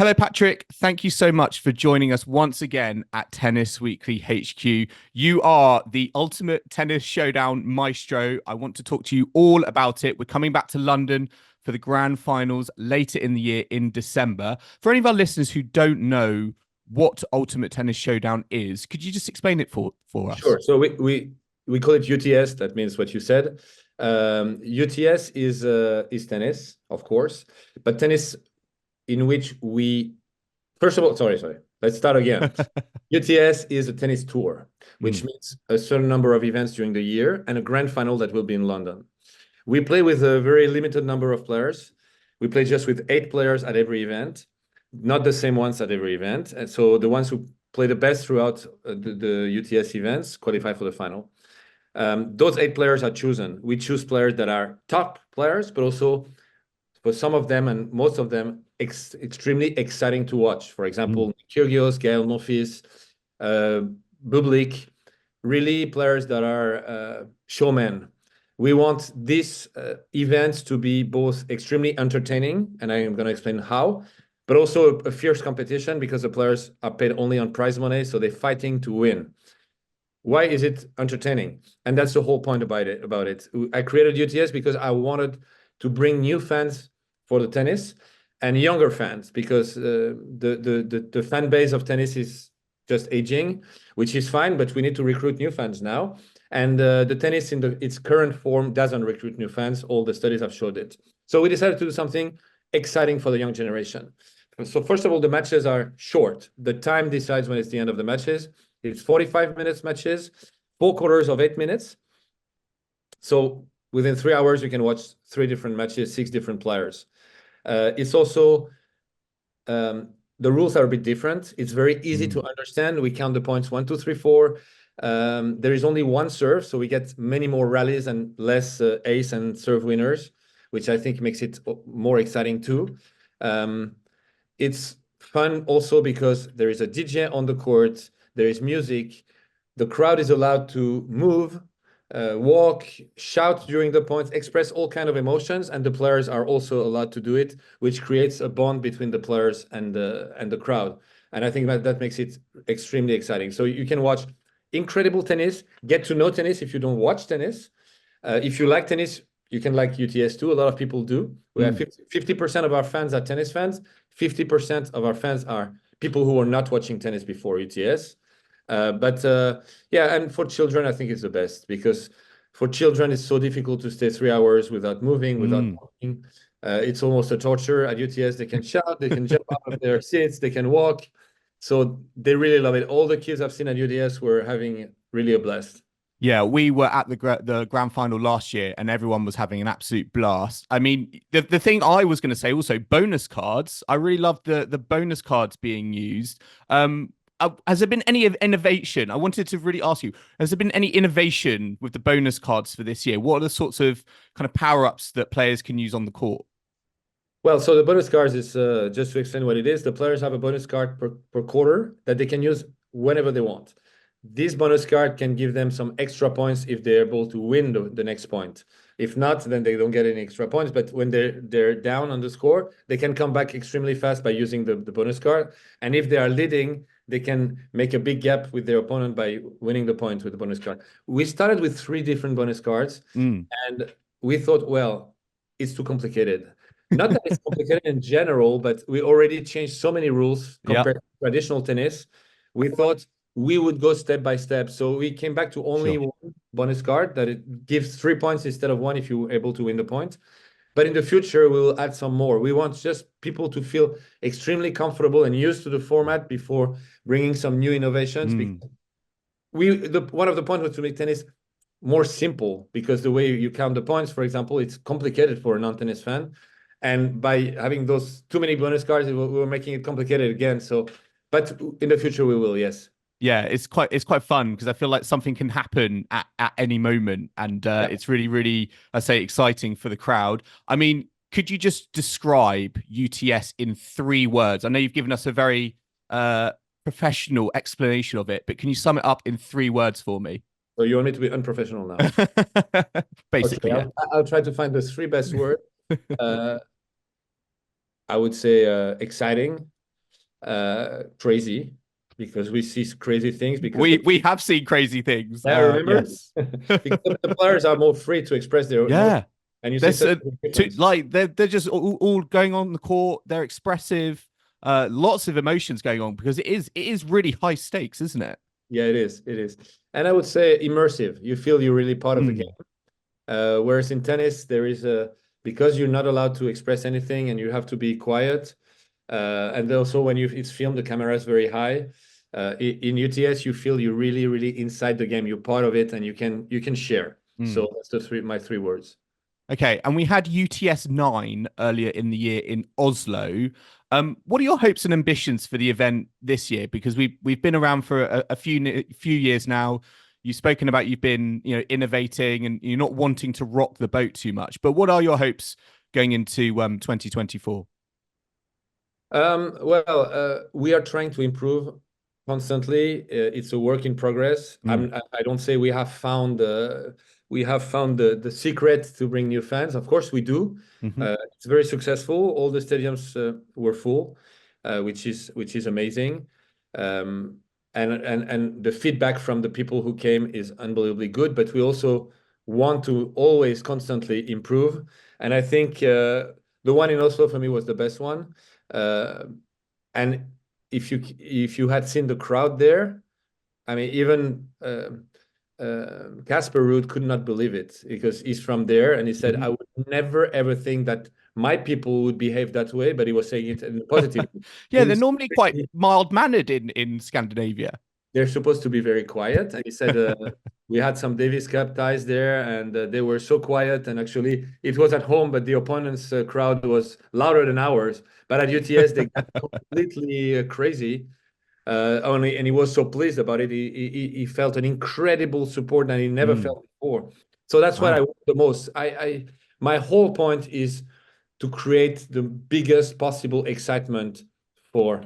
Hello, Patrick. Thank you so much for joining us once again at Tennis Weekly HQ. You are the ultimate tennis showdown maestro. I want to talk to you all about it. We're coming back to London for the grand finals later in the year in December. For any of our listeners who don't know what Ultimate Tennis Showdown is, could you just explain it for us? Sure. So we call it UTS. That means what you said. UTS is tennis, of course, but tennis in which we first of all, sorry. Let's start again. UTS is a tennis tour, which Mm. means a certain number of events during the year and a grand final that will be in London. We play with a very limited number of players. We play just with 8 players at every event, not the same ones at every event. And so the ones who play the best throughout the UTS events qualify for the final. Those 8 players are chosen. We choose players that are top players, but also for some of them and most of them, extremely exciting to watch. For example, Mm. Nick Kyrgios, Gael Monfils, Bublik, really players that are showmen. We want these events to be both extremely entertaining, and I am going to explain how, but also a fierce competition because the players are paid only on prize money, so they're fighting to win. Why is it entertaining? And that's the whole point about it. I created UTS because I wanted to bring new fans for the tennis and younger fans because the fan base of tennis is just aging, which is fine, but we need to recruit new fans now. And the tennis in its current form doesn't recruit new fans. All the studies have showed it. So we decided to do something exciting for the young generation. So first of all, the matches are short. The time decides when it's the end of the matches. It's 45 minutes matches, 4 quarters of 8 minutes. So within 3 hours, you can watch 3 different matches, 6 different players. It's also the rules are a bit different. It's very easy to understand. We count the points 1, 2, 3, 4. There is only one serve, so we get many more rallies and less ace and serve winners, which I think makes it more exciting too. It's fun also because there is a DJ on the court, there is music, the crowd is allowed to move, walk, shout during the points, express all kind of emotions, and the players are also allowed to do it, which creates a bond between the players and the crowd. And I think that makes it extremely exciting. So you can watch incredible tennis, get to know tennis if you don't watch tennis. If you like tennis, you can like UTS too. A lot of people do. We have 50% of our fans are tennis fans. 50% of our fans are people who are not watching tennis before UTS. Yeah, and for children, I think it's the best because for children, it's so difficult to stay 3 hours without moving, without walking. It's almost a torture. At UTS, they can shout, they can jump out of their seats, they can walk. So they really love it. All the kids I've seen at UTS were having really a blast. Yeah, we were at the grand final last year, and everyone was having an absolute blast. I mean, the thing I was going to say also, bonus cards. I really love the bonus cards being used. Has there been any innovation? I wanted to really ask you: has there been any innovation with the bonus cards for this year? What are the sorts of kind of power ups that players can use on the court? Well, so the bonus cards is just to explain what it is. The players have a bonus card per quarter that they can use whenever they want. This bonus card can give them some extra points if they're able to win the next point. If not, then they don't get any extra points. But when they're down on the score, they can come back extremely fast by using the bonus card. And if they are leading, they can make a big gap with their opponent by winning the point with the bonus card. We started with 3 different bonus cards, Mm. and we thought, well, it's too complicated. Not that it's complicated in general, but we already changed so many rules Yeah, compared to traditional tennis. We thought we would go step by step. So we came back to only sure. one bonus card that it gives 3 points instead of one if you're able to win the point. But in the future, we will add some more. We want just people to feel extremely comfortable and used to the format before bringing some new innovations. Mm. One of the points was to make tennis more simple because the way you count the points, for example, it's complicated for a non-tennis fan. And by having those too many bonus cards, we were making it complicated again. So, but in the future we will, yes. Yeah, it's quite fun because I feel like something can happen at any moment, and Yeah. it's really I say exciting for the crowd. I mean, could you just describe UTS in 3 words? I know you've given us a very professional explanation of it, but can you sum it up in 3 words for me? So you want me to be unprofessional now? Okay, Basically, yeah. I'll try to find the 3 best words. Uh, I would say exciting, crazy, because we see crazy things, because We have seen crazy things. yeah, remember? Yes. Because the players are more free to express their emotions, Yeah. and you see There's such a difference. like they're just all going on the court. They're expressive. Lots of emotions going on because it is really high stakes, isn't it? Yeah, it is. It is. And I would say immersive. You feel you're really part of the game. Mm, Whereas in tennis, there is because you're not allowed to express anything and you have to be quiet. And also when it's filmed, the camera is very high. In UTS, you feel you're really, really inside the game. You're part of it, and you can share. So mm. that's my three words. Okay, and we had UTS 9 earlier in the year in Oslo. What are your hopes and ambitions for the event this year? Because we've been around for a few years now. You've spoken about you've been innovating and you're not wanting to rock the boat too much. But what are your hopes going into 2024? We are trying to improve constantly. It's a work in progress. Mm, I don't say we have found the secret to bring new fans. Of course, we do. hmm It's very successful. All the stadiums were full, which is amazing. Um, and the feedback from the people who came is unbelievably good. But we also want to always constantly improve. And I think the one in Oslo for me was the best one. Uh, and if you had seen the crowd there, I mean, even Casper Ruud could not believe it, because he's from there, and he said, hmm "I would never ever think that my people would behave that way," but he was saying it in a positive. Yeah, they're He's, normally quite mild mannered in Scandinavia. they're supposed to be very quiet. And he said, we had some Davis Cup ties there, and they were so quiet. And actually, it was at home, but the opponent's crowd was louder than ours. But at UTS, they got completely crazy. And he was so pleased about it. He felt an incredible support that he never Mm, felt before. So that's what I wow. want the most. My whole point is to create the biggest possible excitement for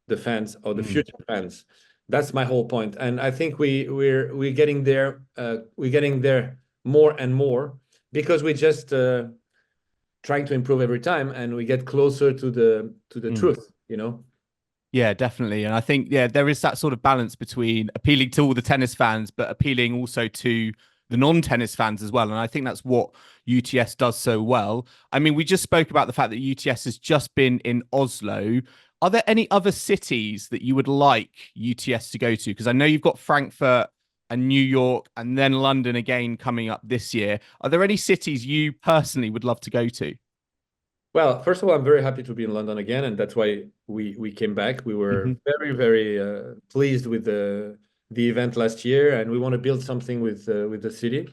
the fans, or the Mm, future fans. That's my whole point, and I think we're getting there. We're getting there more and more, because we're just trying to improve every time, and we get closer to the mm. truth. You know. Yeah, definitely. And I think, yeah, there is that sort of balance between appealing to all the tennis fans, but appealing also to the non-tennis fans as well. And I think that's what UTS does so well. I mean, we just spoke about the fact that UTS has just been in Oslo. Are there any other cities that you would like UTS to go to? Because I know you've got Frankfurt and New York and then London again coming up this year. Are there any cities you personally would love to go to? Well, first of all, I'm very happy to be in London again, and that's why we came back. We Hmm were very, very pleased with the event last year, and we want to build something with the city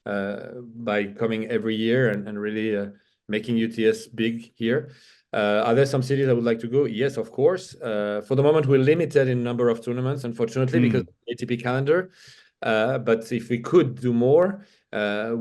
by coming every year, and really making UTS big here. Are there some cities I would like to go? Yes, of course. For the moment, we're limited in number of tournaments, unfortunately, because of Mm, the ATP calendar. But if we could do more,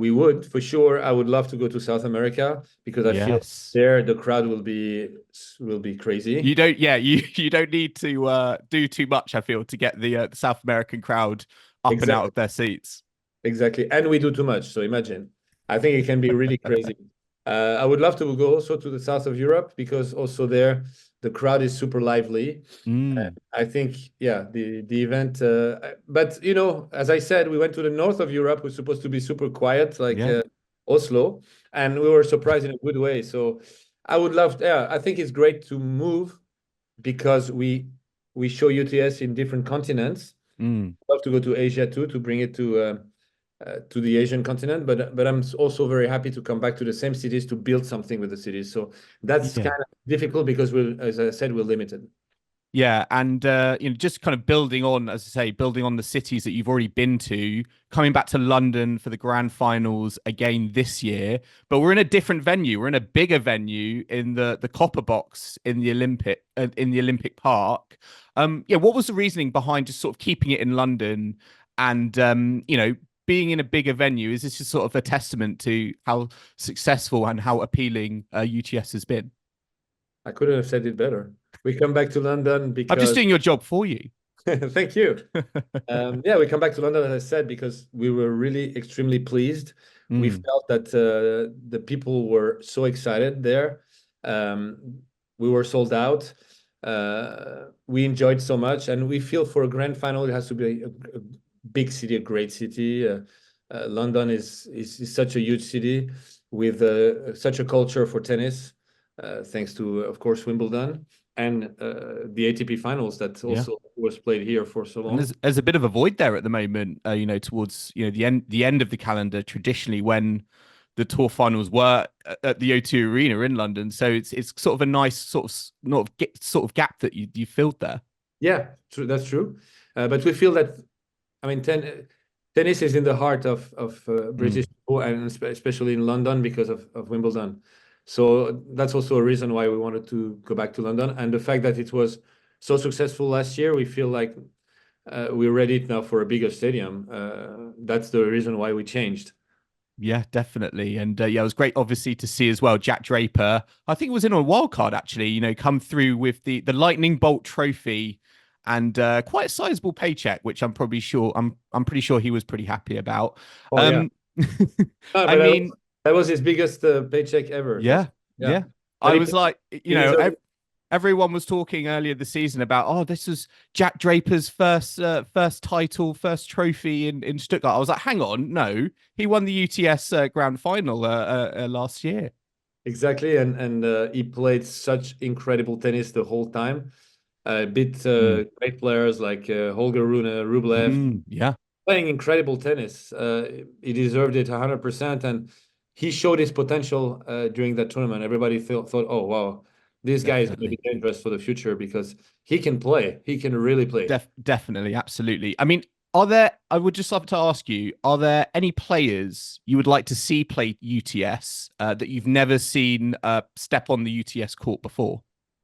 we would for sure. I would love to go to South America, because I feel yes. there the crowd will be crazy. You don't, yeah, you don't need to do too much, I feel, to get the South American crowd up and out Exactly, of their seats. exactly. And we do too much. So imagine. I think it can be really crazy. I would love to go also to the south of Europe, because also there the crowd is super lively. Mm, I think, yeah, the event. But as I said, we went to the north of Europe, was supposed to be super quiet, like yeah. Oslo, and we were surprised in a good way. So I would love. Yeah, I think it's great to move, because we show UTS in different continents. Mm, Love to go to Asia too, to bring it to the Asian continent. But I'm also very happy to come back to the same cities to build something with the cities. So that's yeah. kind of difficult, because as I said, we're limited. Yeah, and just kind of building on, as I say, building on the cities that you've already been to, coming back to London for the grand finals again this year, but we're in a different venue. We're in a bigger venue in the Copper Box in the Olympic Park. Yeah, what was the reasoning behind just sort of keeping it in London and being in a bigger venue? Is this just sort of a testament to how successful and how appealing UTS has been? I couldn't have said it better. We come back to London I'm just because doing your job for you. thank you. Yeah, we come back to London, as I said, because we were really extremely pleased. We Mm, felt that the people were so excited there. We were sold out. We enjoyed so much, and we feel for a grand final, it has to be a big city, a great city. London is such a huge city with such a culture for tennis, thanks to, of course, Wimbledon and the ATP finals that Yeah. also was played here for so And long. there's a bit of a void there at the moment, towards the end of the calendar traditionally when the tour finals were at the O2 Arena in London. So it's sort of a nice sort of gap that you filled there. Yeah, true, that's true. But we feel that, I mean, tennis is in the heart of Mm. British people, and especially in London because of Wimbledon. So that's also a reason why we wanted to go back to London. And the fact that it was so successful last year, we feel like we're ready now for a bigger stadium. That's the reason why we changed. Yeah, definitely. And yeah, it was great, obviously, to see as well Jack Draper. I think it was in a wild card actually. Come through with the Lightning Bolt Trophy and quite a sizable paycheck, which I'm pretty sure he was pretty happy about. Oh yeah, Um, no, I but mean, that was his biggest paycheck ever. That's yeah, yeah. yeah. But I was like, he deserved. everyone was talking earlier this season about, oh, this was Jack Draper's first title, first trophy in Stuttgart. I was like, hang on, no, he won the UTS Grand Final last year. Exactly, and he played such incredible tennis the whole time. Beat Mm. great players like Holger Rune, Rublev, Yeah, playing incredible tennis. He deserved it 100%, and he showed his potential during that tournament. Everybody thought, oh wow, this guy is going to be definitely. dangerous for the future because he can play. He can really play. Definitely, absolutely. I mean, I would just love to ask you, are there any players you would like to see play UTS that you've never seen step on the UTS court before?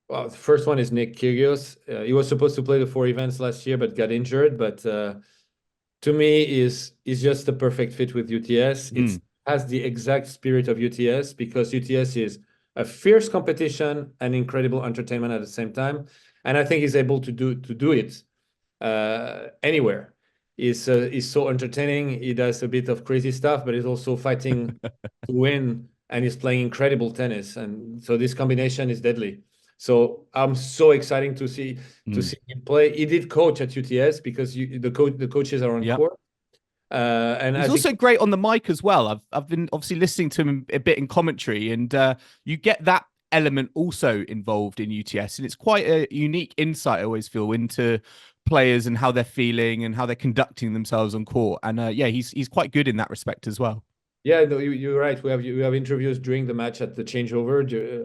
Well, the first one is Nick Kyrgios. He was supposed to play the 4 events last year, but got injured. But to me, is just the perfect fit with UTS. It Mm. has the exact spirit of UTS because UTS is a fierce competition and incredible entertainment at the same time. And I think he's able to do it anywhere. He's so entertaining. He does a bit of crazy stuff, but he's also fighting to win, and he's playing incredible tennis. And so this combination is deadly. So I'm so excited to Mm. see him play. He did coach at UTS because the coaches are on Yeah. court. And He's as you also great on the mic as well. I've been obviously listening to him a bit in commentary, and you get that element also involved in UTS, and it's quite a unique insight I always feel into players and how they're feeling and how they're conducting themselves on court. And yeah, he's quite good in that respect as well. Yeah, no, you're right. We have interviews during the match at the changeover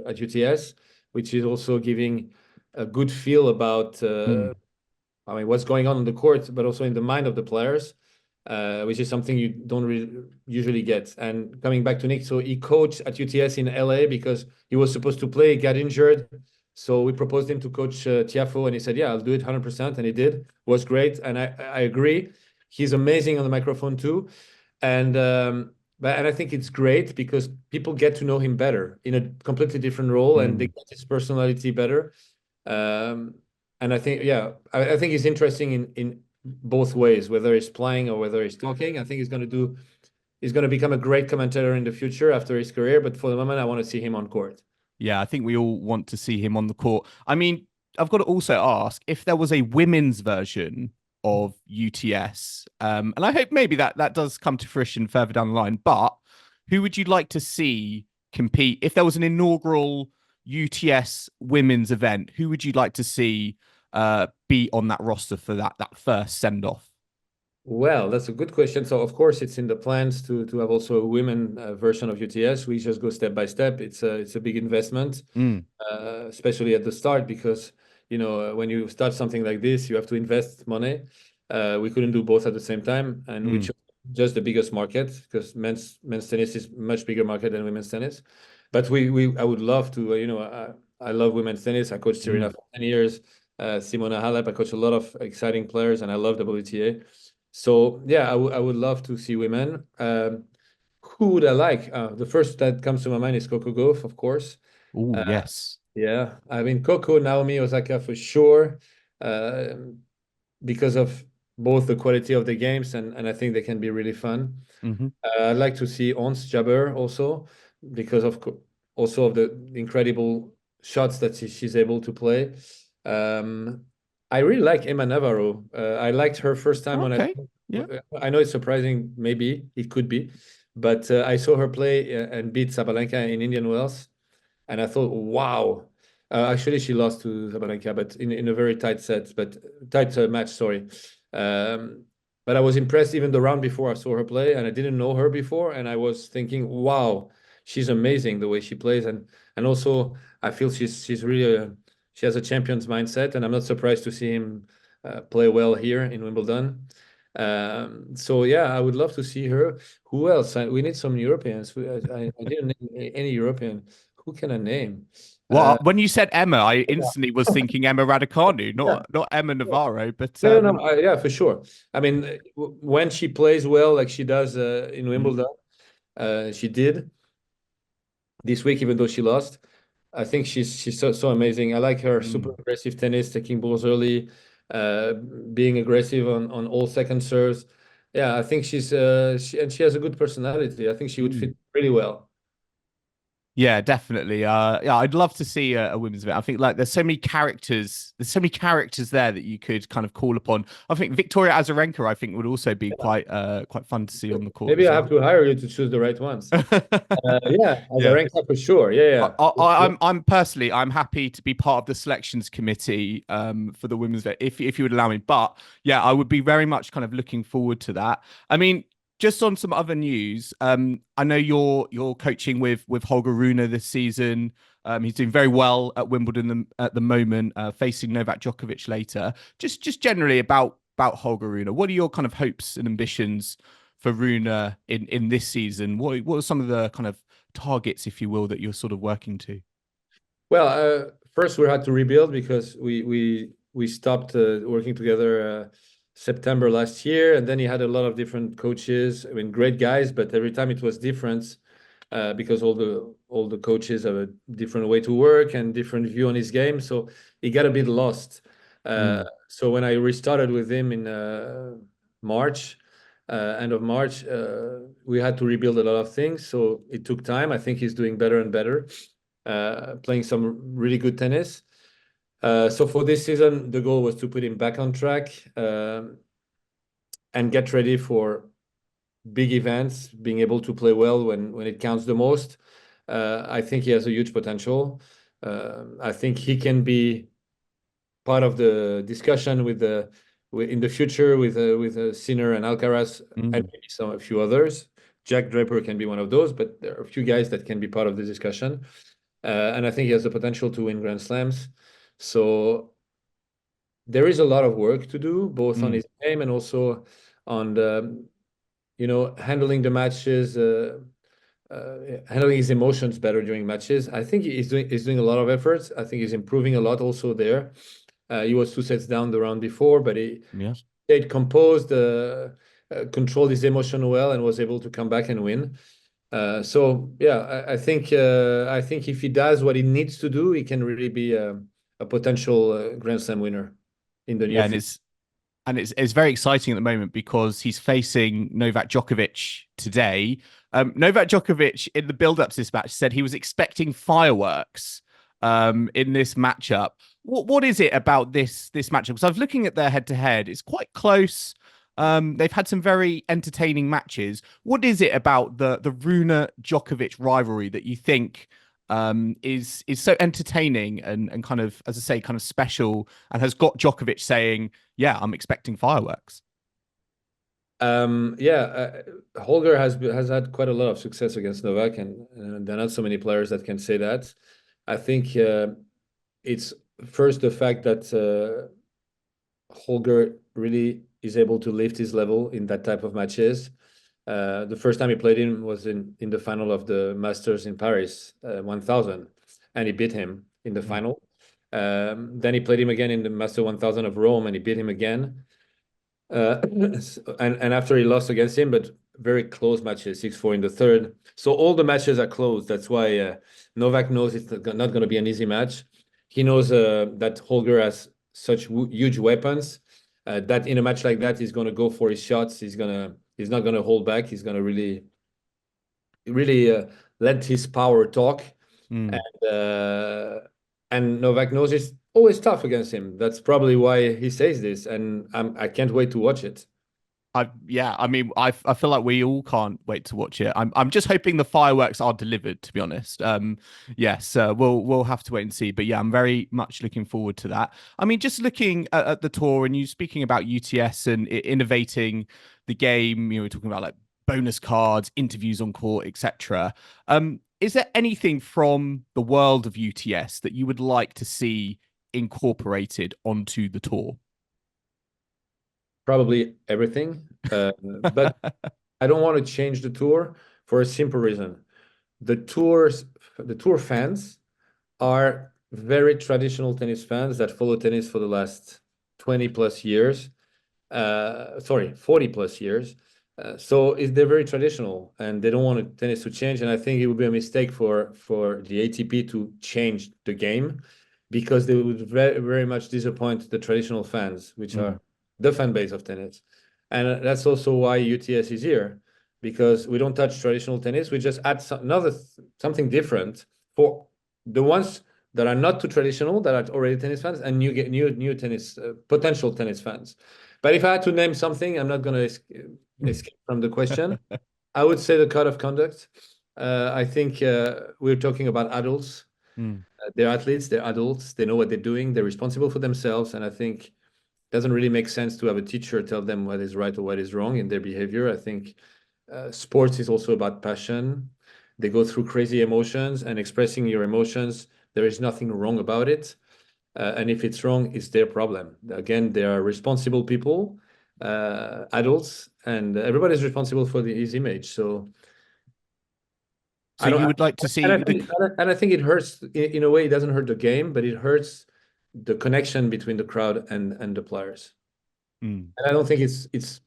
at UTS, which is also giving a good feel about Mm. I mean, what's going on the court, but also in the mind of the players, which is something you don't really usually get. And coming back to Nick, so he coached at UTS in LA because he was supposed to play, got injured. So we proposed him to coach Tiafo, and he said, "Yeah, I'll do it 100%," and he did. It was great, and I agree. He's amazing on the microphone too, and I think it's great because people get to know him better in a completely different role, and they Mm. get his personality better. Um, and I think, yeah, I think he's interesting in both ways, whether he's playing or whether he's talking. I think he's going to become a great commentator in the future after his career. But for the moment, I want to see him on court. Yeah, I think we all want to see him on the court. I mean, I've got to also ask if there was a women's version of UTS, and I hope maybe that does come to fruition further down the line. But who would you like to see compete if there was an inaugural UTS women's event? Who would you like to see be on that roster for that first send off? Well, that's a good question. So, of course, it's in the plans to have also a women version of UTS. We just go step by step. It's a big investment, Mm. especially at the start, because when you start something like this, you have to invest money. We couldn't do both at the same time, and we Mm. chose just the biggest market because men's tennis is much bigger market than women's tennis. But I would love to. I love women's tennis. I coached Serena Mm. for 10 years. Simona Halep. I coach a lot of exciting players, and I love WTA. So yeah, I would love to see women. Who would I like? The first that comes to my mind is Coco Gauff, of course. Oh, Uh, yes. yeah, I mean Coco, Naomi Osaka for sure, uh, because of both the quality of the games and I think they can be really fun. Hmm. I'd like to see Ons Jabeur also because also of the incredible shots that she's able to play. I really like Emma Navarro. I liked her first time on Okay. it. Yeah. I know it's surprising, maybe it could be, but I saw her play and beat Sabalenka in Indian Wells, and I thought, wow. Actually, she lost to Sabalenka, but in a very tight set, but tight match. Sorry. Um, but I was impressed even the round before I saw her play, and I didn't know her before, and I was thinking, wow, she's amazing the way she plays, and also I feel she's really she has a champion's mindset, and I'm not surprised to see him play well here in Wimbledon. So yeah, I would love to see her. Who else? We need some Europeans. I didn't name any European. Who can I name? Well, when you said Emma, I Yeah, instantly was thinking Emma Raducanu, yeah, not Emma yeah. Navarro, but No, no, no, yeah, for sure. I mean, when she plays well, like she does in mm, Wimbledon, she did this week, even though she lost. I think she's so amazing. I like her super mm. aggressive tennis, taking balls early, uh, being aggressive on all second serves. Yeah, I think she has a good personality. I think she would Mm. fit really well. Yeah, definitely. Yeah, I'd love to see a women's event. I think like there's so many characters. There's so many characters there that you could kind of call upon. I think Victoria Azarenka, I think, would also be quite fun to see on the court Maybe as I have well. to hire you to choose the right ones. Yeah, as a Yeah. rank up for sure. Yeah, yeah. I'm personally I'm happy to be part of the selections committee for the women's event if you would allow me. But yeah, I would be very much kind of looking forward to that. I mean, just on some other news, I know you're coaching with Holger Rune this season. He's doing very well at Wimbledon at the moment, facing Novak Djokovic later. Just generally about Holger Rune. What are your kind of hopes and ambitions for Rune in this season? What are some of the kind of targets, if you will, that you're sort of working to? Well, first we had to rebuild because we stopped working together September last year, and then he had a lot of different coaches. I mean, great guys, but every time it was different because all the coaches have a different way to work and different view on his game. So he got a bit lost. Mm, So when I restarted with him in March, end of March, we had to rebuild a lot of things. So it took time. I think he's doing better and better, playing some really good tennis. So for this season, the goal was to put him back on track and get ready for big events, being able to play well when it counts the most. I think he has a huge potential. I think he can be part of the discussion in the future with Sinner and Alcaraz and mm. maybe a few others. Jack Draper can be one of those, but there are a few guys that can be part of the discussion. And I think he has the potential to win Grand Slams. So there is a lot of work to do, both on Mm. his game and also on handling the matches, handling his emotions better during matches. I think he's doing a lot of efforts. I think he's improving a lot also there. He was 2 sets down the round before, but he Yeah. stayed composed, controlled his emotion well, and was able to come back and win. So yeah, I think if he does what he needs to do, he can really be a potential Grand Slam winner in the near Yeah, and future. it's very exciting at the moment because he's facing Novak Djokovic today. Novak Djokovic in the build-up to this match said he was expecting fireworks in this matchup. What is it about this matchup? Because I was looking at their head-to-head. It's quite close. They've had some very entertaining matches. What is it about the Rune Djokovic rivalry that you think is so entertaining and kind of, as I say, kind of special and has got Djokovic saying, "Yeah, I'm expecting fireworks." Yeah, Holger has had quite a lot of success against Novak, and there are not so many players that can say that. I think it's first the fact that Holger really is able to lift his level in that type of matches. The first time he played him was in the final of the Masters in Paris, 1000, and he beat him in the Mm, final. Then he played him again in the Master 1000 of Rome, and he beat him again. And after he lost against him, but very close matches, 6-4 in the third. So all the matches are close. That's why Novak knows it's not going to be an easy match. He knows that Holger has such huge weapons that in a match like that, he's going to go for his shots. He's not going to hold back. He's going to really let his power talk. mm, And Novak knows it. always tough against him. That's probably why he says this, and I can't wait to watch it. I mean, I feel like we all can't wait to watch it. I'm just hoping the fireworks are delivered, to be honest. Yes, we'll have to wait and see. But yeah, I'm very much looking forward to that. I mean, just looking at the tour and you speaking about UTS and innovating the game, we're talking about like bonus cards, interviews on court, etc. Is there anything from the world of UTS that you would like to see incorporated onto the tour? Probably everything, but I don't want to change the tour for a simple reason. The tours, the tour fans are very traditional tennis fans that follow tennis for the last 20 plus years. Sorry, 40 plus years. They're very traditional and they don't want tennis to change. And I think it would be a mistake for the ATP to change the game because they would very much disappoint the traditional fans, which Mm, are the fan base of tennis. And that's also why UTS is here, because we don't touch traditional tennis. We just add something different for the ones that are not too traditional, that are already tennis fans, and new tennis potential tennis fans. But if I had to name something, I'm not going to escape from the question. I would say the code of conduct. I think we're talking about adults. mm. They're athletes, they're adults, they know what they're doing, they're responsible for themselves. And I think it doesn't really make sense to have a teacher tell them what is right or what is wrong in their behavior. I think sports is also about passion. They go through crazy emotions, and expressing your emotions, there is nothing wrong about it. And if it's wrong, it's their problem. Again, they are responsible people, adults, and everybody's responsible for his image. So So I don't, you would like to and see the I think it hurts in a way. It doesn't hurt the game, but it hurts the connection between the crowd and the players. Mm, And I don't think it's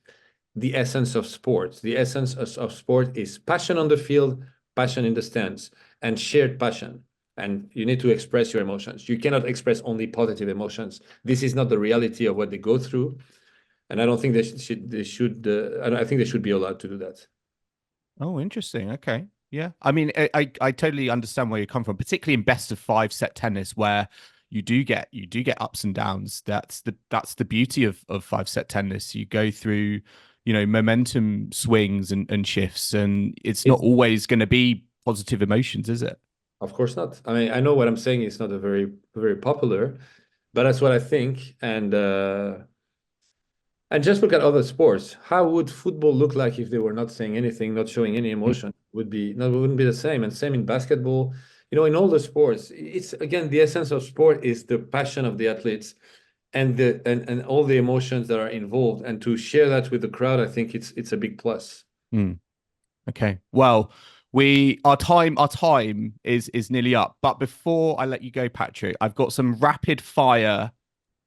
the essence of sport. The essence of sport is passion on the field, passion in the stands, and shared passion. And you need to express your emotions. You cannot express only positive emotions. This is not the reality of what they go through. And I don't think they should. I think they should be allowed to do that. oh, interesting. Okay. Yeah. I mean, I totally understand where you come from, particularly in best of five set tennis where you do get ups and downs. That's the beauty of five set tennis. You go through, momentum swings and shifts, and it's not It's always going to be positive emotions, is it? of course not. I mean, I know what I'm saying is not a very popular, but that's what I think. And just look at other sports. How would football look like if they were not saying anything, not showing any emotion? Would be no, it wouldn't be the same. And same in basketball. In all the sports, it's again the essence of sport is the passion of the athletes and all the emotions that are involved. And to share that with the crowd, I think it's a big plus. Mm. Okay. Well, we our time is nearly up. But before I let you go, Patrick, I've got some rapid fire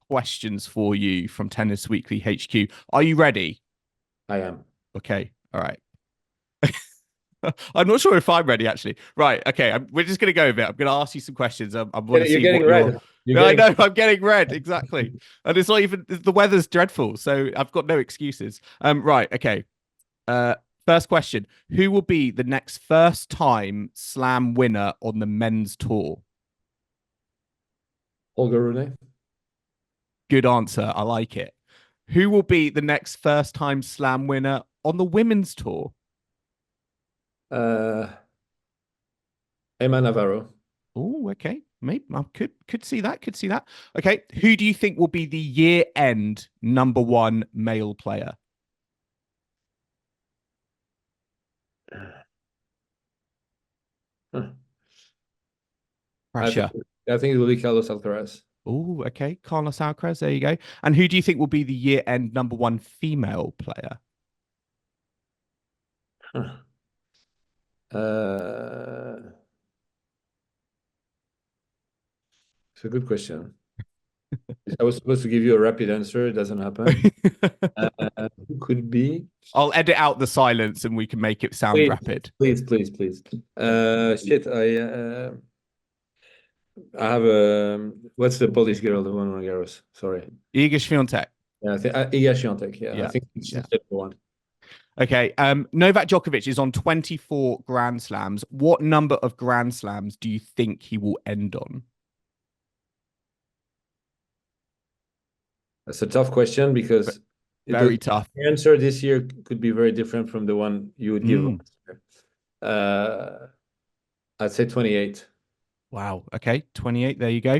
questions for you from Tennis Weekly HQ. Are you ready? I am. Okay. All right. I'm not sure if I'm ready actually. Right. Okay. We're just gonna go with it. I'm gonna ask you some questions. I want to You're see getting what your. red. You're I getting know. I'm getting red. Exactly. And it's not even the weather's dreadful, so I've got no excuses. Right. Okay. Uh. First question: who will be the next first-time Slam winner on the men's tour? Holger Rune. Good answer. I like it. Who will be the next first-time Slam winner on the women's tour? Uh, Emma Navarro. Oh, okay. Maybe I could see that. Could see that. Okay. Who do you think will be the year-end number one male player? Huh. I think Pressure. I think it will be Carlos Alcaraz. Oh, okay. Carlos Alcaraz. There you go. And who do you think will be the year-end number one female player? Huh. Uh, it's a good question. I was supposed to give you a rapid answer. It doesn't happen. Who could be? I'll edit out the silence and we can make it sound Please, rapid. please. Shit. I have what's the Polish girl that won Roland Garros? Sorry. Iga Swiatek. Yeah, I think Iga Swiatek. Yeah, I Yeah. think she's Yeah. the one. Okay. Novak Djokovic is on 24 Grand Slams. What number of Grand Slams do you think he will end on? That's a tough question But because very the tough. answer this year could be very different from the one you would give Mm. last year. I'd say 28. Wow. Okay. 28. There you go.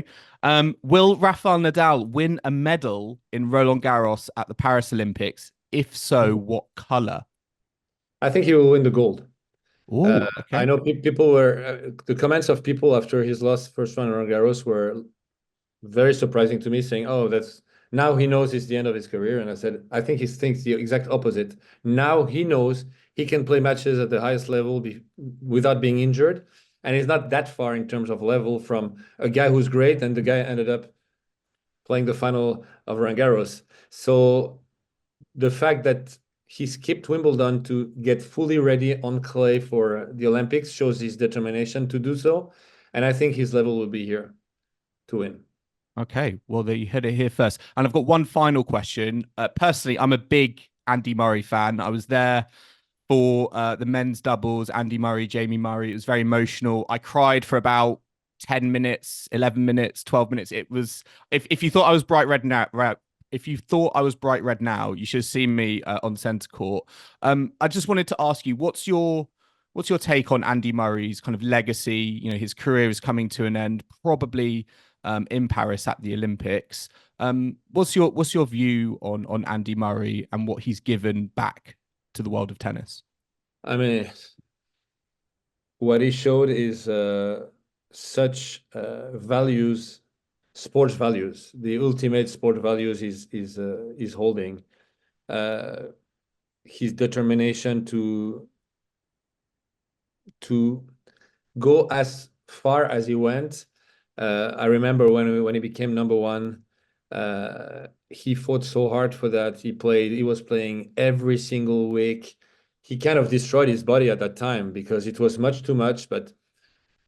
Will Rafael Nadal win a medal in Roland Garros at the Paris Olympics? If so, what color? I think he will win the gold. Oh, I okay. know people were the comments of people after his last first round Roland Garros were very surprising to me, saying, "Oh, that's now he knows it's the end of his career." And I said, I think he thinks the exact opposite. Now he knows he can play matches at the highest level without being injured, and he's not that far in terms of level from a guy who's great, and the guy ended up playing the final of Roland Garros. So the fact that he skipped Wimbledon to get fully ready on clay for the Olympics shows his determination to do so, and I think his level will be here to win. Okay. Well, there you heard it here first. And I've got one final question. Personally, I'm a big Andy Murray fan. I was there for the men's doubles, Andy Murray, Jamie Murray. It was very emotional. I cried for about 10 minutes, 11 minutes, 12 minutes. It was, if you thought I was bright red now, right, if you thought I was bright red now, you should have seen me on centre court. I just wanted to ask you, what's your take on Andy Murray's kind of legacy? You know, his career is coming to an end, probably in Paris at the Olympics. What's your view on Andy Murray and what he's given back to the world of tennis? I mean, what he showed is such values, sports values, the ultimate sport values is holding. Uh, his determination to go as far as he went. I remember when he became number one, he fought so hard for that. He was playing every single week. He kind of destroyed his body at that time because it was much too much, but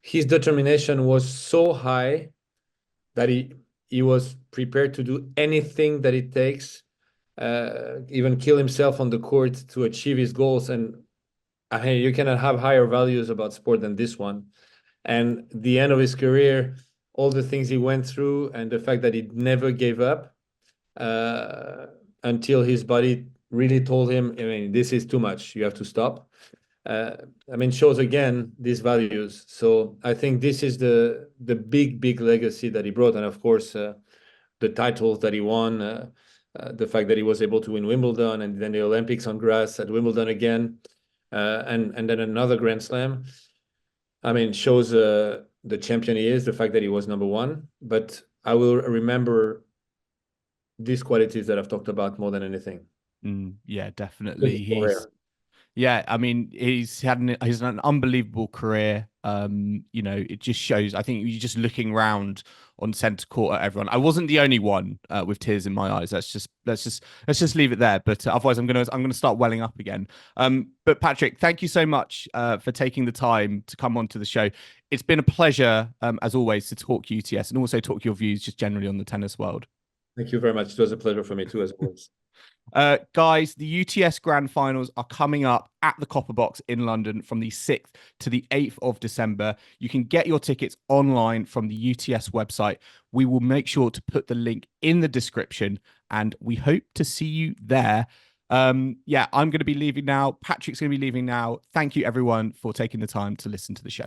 his determination was so high that he was prepared to do anything that it takes, even kill himself on the court to achieve his goals. And you cannot have higher values about sport than this one. And the end of his career, all the things he went through, and the fact that he never gave up uh, until his body really told him, I mean, this is too much. You have to stop. Uh, I mean, shows again these values. So I think this is the big legacy that he brought, and of course the titles that he won, the fact that he was able to win Wimbledon and then the Olympics on grass at Wimbledon again, and then another Grand Slam. I mean, shows the champion he is, the fact that he was number one. But I will remember these qualities that I've talked about more than anything. Yeah, This definitely. is so rare. Yeah, I mean, he's an unbelievable career. You know, it just shows. I think you're just looking around on centre court at everyone. I wasn't the only one with tears in my eyes. Let's just leave it there. But otherwise, I'm gonna start welling up again. But Patrick, thank you so much for taking the time to come onto the show. It's been a pleasure, as always, to talk UTS and also talk your views just generally on the tennis world. Thank you very much. It was a pleasure for me too, as always. Guys, the UTS Grand Finals are coming up at the Copper Box in London from the 6th to the 8th of December. You can get your tickets online from the UTS website. We will make sure to put the link in the description, and we hope to see you there. Yeah, I'm going to be leaving now. Patrick's going to be leaving now. Thank you, everyone, for taking the time to listen to the show.